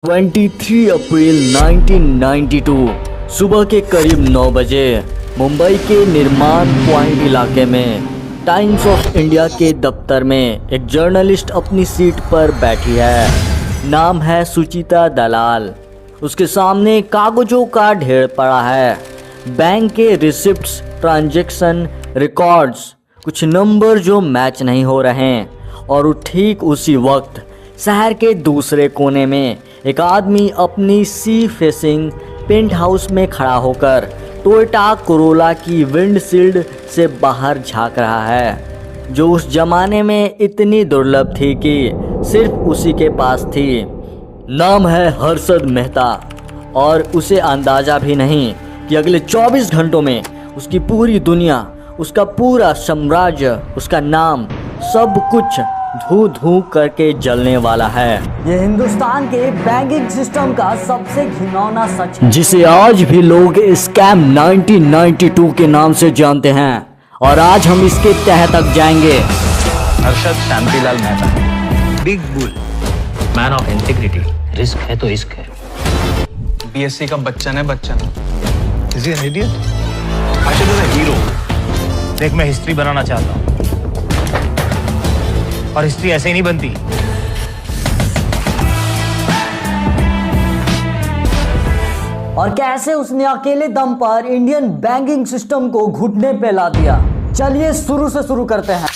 23 अप्रैल 1992 सुबह के करीब 9 बजे मुंबई के निर्माण पॉइंट इलाके में टाइम्स ऑफ इंडिया के दफ्तर में एक जर्नलिस्ट अपनी सीट पर बैठी है। नाम है सुचिता दलाल। उसके सामने कागजों का ढेर पड़ा है, बैंक के रिसिप्ट्स, ट्रांजैक्शन रिकॉर्ड्स, कुछ नंबर जो मैच नहीं हो रहे हैं। और ठीक उसी वक्त शहर के दूसरे कोने में एक आदमी अपनी सी फेसिंग पेंट हाउस में खड़ा होकर टोयोटा कोरोला की विंडशील्ड से बाहर झांक रहा है, जो उस जमाने में इतनी दुर्लभ थी कि सिर्फ उसी के पास थी। नाम है हर्षद मेहता और उसे अंदाज़ा भी नहीं कि अगले 24 घंटों में उसकी पूरी दुनिया, उसका पूरा साम्राज्य, उसका नाम, सब कुछ धू धू करके जलने वाला है। ये हिंदुस्तान के बैंकिंग सिस्टम का सबसे घिनौना सच है, जिसे आज भी लोग स्कैम 1992 के नाम से जानते हैं। और आज हम इसके तह तक जाएंगे। Harshad Shantilal Mehta, big bull, man of integrity. Risk है तो इश्क है। बीएससी का बच्चन है, Bachchan. Is he an idiot? Harshad is a hero. देख, मैं हिस्ट्री बनाना चाहता हूँ और हिस्ट्री ऐसे ही नहीं बनती। और कैसे उसने अकेले दम पर इंडियन बैंकिंग सिस्टम को घुटने पे ला दिया। चलिए शुरू से शुरू करते हैं।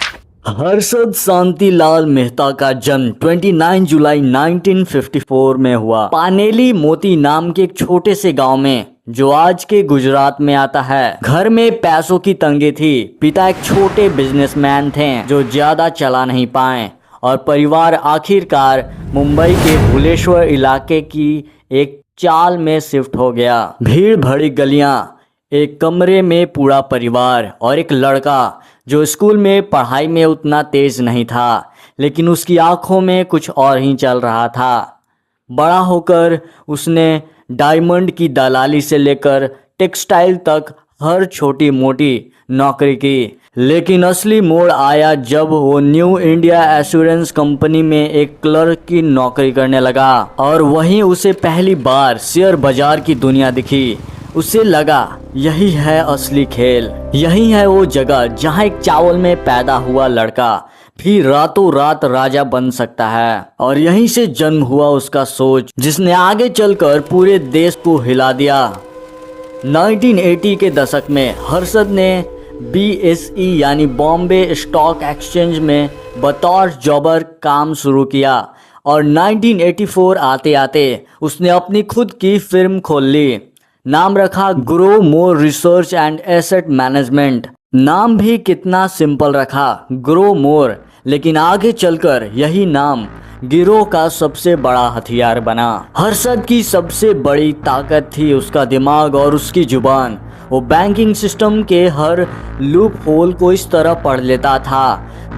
हर्षद शांतिलाल मेहता का जन्म 29 जुलाई 1954 में हुआ, पानेली मोती नाम के एक छोटे से गांव में, जो आज के गुजरात में आता है। घर में पैसों की तंगी थी। पिता एक छोटे बिजनेसमैन थे जो ज्यादा चला नहीं पाए और परिवार आखिरकार मुंबई के भुलेश्वर इलाके की एक चाल में शिफ्ट हो गया। भीड़ भरी गलियां, एक कमरे में पूरा परिवार और एक लड़का जो स्कूल में पढ़ाई में उतना तेज नहीं था, लेकिन उसकी आंखों में कुछ और ही चल रहा था। बड़ा होकर उसने डायमंड की दलाली से लेकर टेक्सटाइल तक हर छोटी मोटी नौकरी की। लेकिन असली मोड़ आया जब वो न्यू इंडिया एश्योरेंस कंपनी में एक क्लर्क की नौकरी करने लगा। और वहीं उसे पहली बार शेयर बाजार की दुनिया दिखी। उसे लगा यही है असली खेल, यही है वो जगह जहां एक चावल में पैदा हुआ लड़का भी रातों रात राजा बन सकता है। और यहीं से जन्म हुआ उसका सोच, जिसने आगे चलकर पूरे देश को हिला दिया। 1980 के दशक में हर्षद ने BSE यानी बॉम्बे स्टॉक एक्सचेंज में बतौर जॉबर काम शुरू किया। और 1984 आते आते उसने अपनी खुद की फिर्म खोल ली। नाम रखा grow more research and asset management. नाम भी कितना सिंपल रखा, ग्रो मोर, लेकिन आगे चलकर यही नाम गिरोह का सबसे बड़ा हथियार बना। हर्षद की सबसे बड़ी ताकत थी उसका दिमाग और उसकी जुबान। वो बैंकिंग सिस्टम के हर लूप होल को इस तरह पढ़ लेता था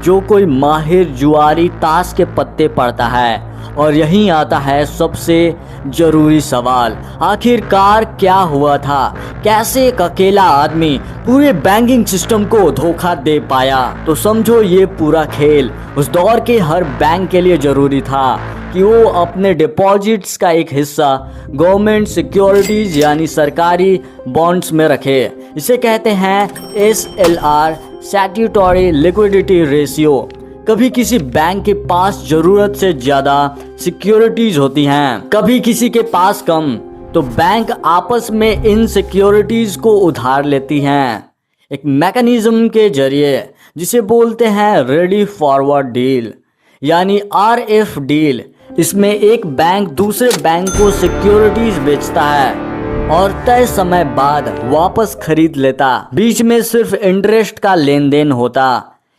जो कोई माहिर जुआरी ताश के पत्ते पढ़ता है। और यहीं आता है सबसे जरूरी सवाल, आखिरकार क्या हुआ था? कैसे एक अकेला आदमी पूरे बैंकिंग सिस्टम को धोखा दे पाया? तो समझो ये पूरा खेल उस दौर के हर बैंक के लिए जरूरी था कि वो अपने डिपॉजिट्स का एक हिस्सा गवर्नमेंट सिक्योरिटीज यानी सरकारी बॉन्ड्स में रखे। इसे कहते हैं SLR, स्टैट्यूटरी लिक्विडिटी रेशियो। कभी किसी बैंक के पास जरूरत से ज्यादा सिक्योरिटीज होती हैं, कभी किसी के पास कम, तो बैंक आपस में इन सिक्योरिटीज को उधार लेती हैं एक मैकेनिज्म के जरिए, जिसे बोलते हैं रेडी फॉरवर्ड डील यानी RF डील। इसमें एक बैंक दूसरे बैंक को सिक्योरिटीज बेचता है और तय समय बाद वापस खरीद लेता। बीच में सिर्फ इंटरेस्ट का लेन देन होता।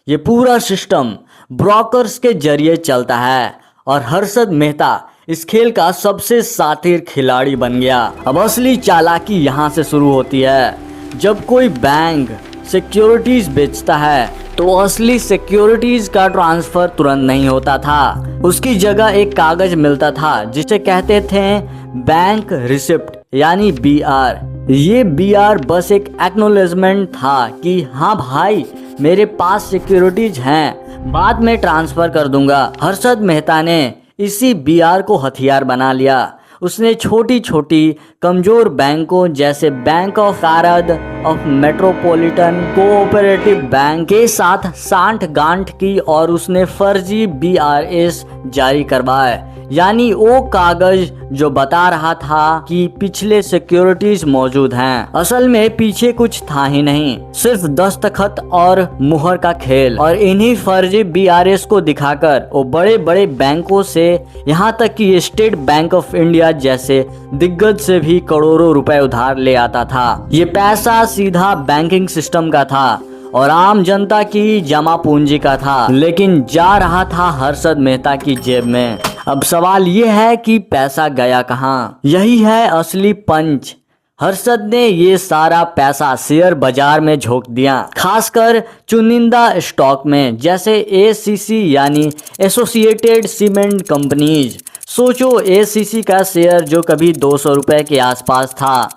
ये पूरा सिस्टम ब्रोकर्स के जरिए चलता है और हर्षद मेहता इस खेल का सबसे शातिर खिलाड़ी बन गया। अब असली चालाकी यहाँ से शुरू होती है। जब कोई बैंक सिक्योरिटीज बेचता है तो असली सिक्योरिटीज का ट्रांसफर तुरंत नहीं होता था। उसकी जगह एक कागज मिलता था जिसे कहते थे बैंक रिसिप्ट यानी BR। ये BR बस एक एक्नॉलेजमेंट था कि हाँ भाई, मेरे पास सिक्योरिटीज हैं, बाद में ट्रांसफर कर दूंगा। हर्षद मेहता ने इसी BR को हथियार बना लिया। उसने छोटी छोटी कमजोर बैंकों जैसे Bank of Karad of Metropolitan Cooperative Bank के साथ सांठ-गांठ की और उसने फर्जी BRS जारी करवाए, यानी वो कागज जो बता रहा था कि पिछले सिक्योरिटीज मौजूद हैं। असल में पीछे कुछ था ही नहीं, सिर्फ दस्तखत और मुहर का खेल। और इन्हीं फर्जी BRS को दिखाकर वो बड़े बड़े बैंकों से यहाँ तक कि स्टेट बैंक ऑफ इंडिया जैसे दिग्गज से भी करोड़ों रुपए उधार ले आता था। ये पैसा सीधा बैंकिंग सिस्टम का था और आम जनता की जमा पूंजी का था, लेकिन जा रहा था हर्षद मेहता की जेब में। अब सवाल ये है कि पैसा गया कहाँ? यही है असली पंच। हर्षद ने ये सारा पैसा शेयर बाजार में झोंक दिया, खासकर चुनिंदा स्टॉक में जैसे ACC यानी एसोसिएटेड सीमेंट कंपनीज। सोचो ACC का शेयर जो कभी 200 रुपए के आसपास था,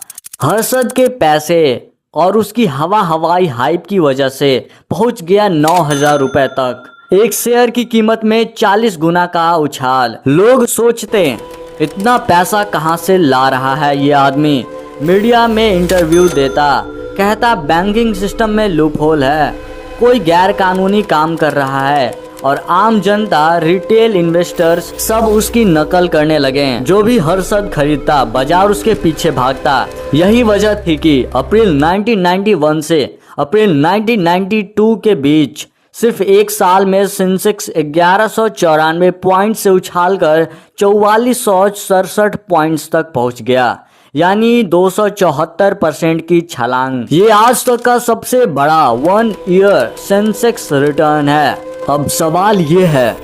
हर्षद के पैसे और उसकी हवाई हाइप की वजह से पहुंच गया 9,000 रुपए तक। एक शेयर की कीमत में 40 गुना का उछाल। लोग सोचते इतना पैसा कहां से ला रहा है ये आदमी। मीडिया में इंटरव्यू देता, कहता बैंकिंग सिस्टम में लूप होल है, कोई गैर कानूनी काम कर रहा है, और आम जनता रिटेल इन्वेस्टर्स सब उसकी नकल करने लगे। जो भी हर्षद खरीदता बाजार उसके पीछे भागता। यही वजह थी कि अप्रैल 1991 से अप्रैल 1992 के बीच सिर्फ एक साल में सेंसेक्स 1194 पॉइंट से उछालकर 4467 पॉइंट्स तक पहुंच गया, यानी 274% की छलांग। ये आज तक का सबसे बड़ा 1 ईयर सेंसेक्स रिटर्न है। अब सवाल ये है,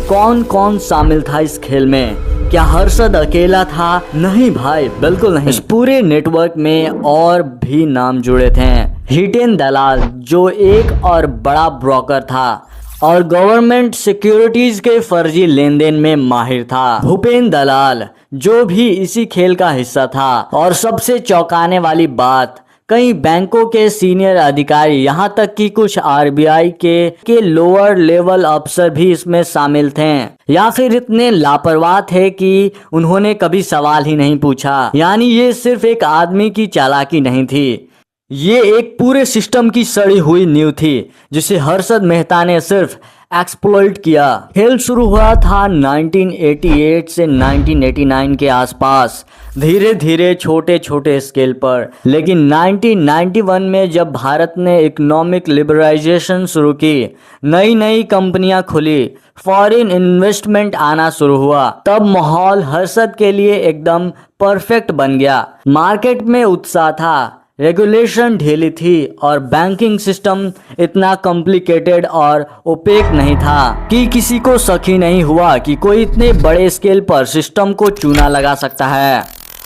कौन कौन शामिल था इस खेल में? क्या हर्षद अकेला था? नहीं भाई, बिल्कुल नहीं। इस पूरे नेटवर्क में और भी नाम जुड़े थे। हितेन दलाल जो एक और बड़ा ब्रोकर था और गवर्नमेंट सिक्योरिटीज के फर्जी लेन देन में माहिर था। भूपेन दलाल जो भी इसी खेल का हिस्सा था। और सबसे चौंकाने वाली बात, कई बैंकों के सीनियर अधिकारी, यहाँ तक कि कुछ RBI के लोअर लेवल अफसर भी इसमें शामिल थे, या फिर इतने लापरवाह थे कि उन्होंने कभी सवाल ही नहीं पूछा। यानी ये सिर्फ एक आदमी की चालाकी नहीं थी, ये एक पूरे सिस्टम की सड़ी हुई नींव थी जिसे हर्षद मेहता ने सिर्फ एक्सप्लॉइट किया। खेल शुरू हुआ था 1988 से 1989 के आसपास, धीरे धीरे छोटे छोटे स्केल पर। लेकिन 1991 में जब भारत ने इकोनॉमिक लिबरलाइजेशन शुरू की, नई नई कंपनियां खुली, फॉरेन इन्वेस्टमेंट आना शुरू हुआ, तब माहौल हर्षद के लिए एकदम परफेक्ट बन गया। मार्केट में उत्साह था, रेगुलेशन ढीली थी और बैंकिंग सिस्टम इतना कॉम्प्लिकेटेड और ओपेक नहीं था कि किसी को शक ही नहीं हुआ कि कोई इतने बड़े स्केल पर सिस्टम को चूना लगा सकता है।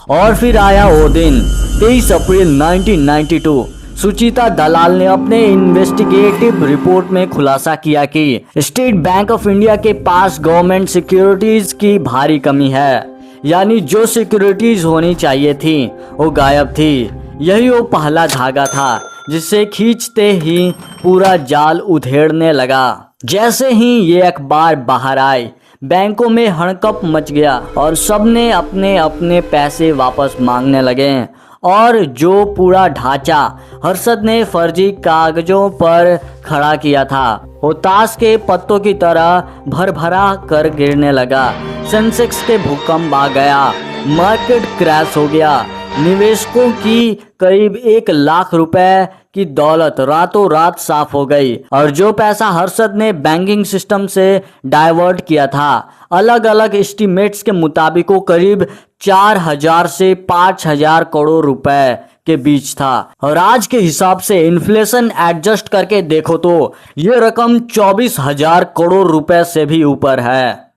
और फिर आया वो दिन 23 अप्रैल 1992। सुचिता दलाल ने अपने इन्वेस्टिगेटिव रिपोर्ट में खुलासा किया कि स्टेट बैंक ऑफ इंडिया के पास गवर्नमेंट सिक्योरिटीज की भारी कमी है, यानी जो सिक्योरिटीज होनी चाहिए थी वो गायब थी। यही वो पहला धागा था जिसे खींचते ही पूरा जाल उधेड़ने लगा। जैसे ही ये अखबार बाहर आए, बैंकों में हड़कंप मच गया और सबने अपने अपने पैसे वापस मांगने लगे। और जो पूरा ढांचा हर्षद ने फर्जी कागजों पर खड़ा किया था, वो ताश के पत्तों की तरह भरभरा कर गिरने लगा। सेंसेक्स के भूकंप आ गया, मार्केट क्रैश हो गया, निवेशकों की करीब 1 लाख रुपए की दौलत रातों रात साफ हो गई। और जो पैसा हर्षद ने बैंकिंग सिस्टम से डाइवर्ट किया था, अलग अलग एस्टिमेट्स के मुताबिक वो करीब 4,000 से 5,000 करोड़ रुपए के बीच था। और आज के हिसाब से इन्फ्लेशन एडजस्ट करके देखो तो ये रकम 24,000 करोड़ रुपए से भी ऊपर है।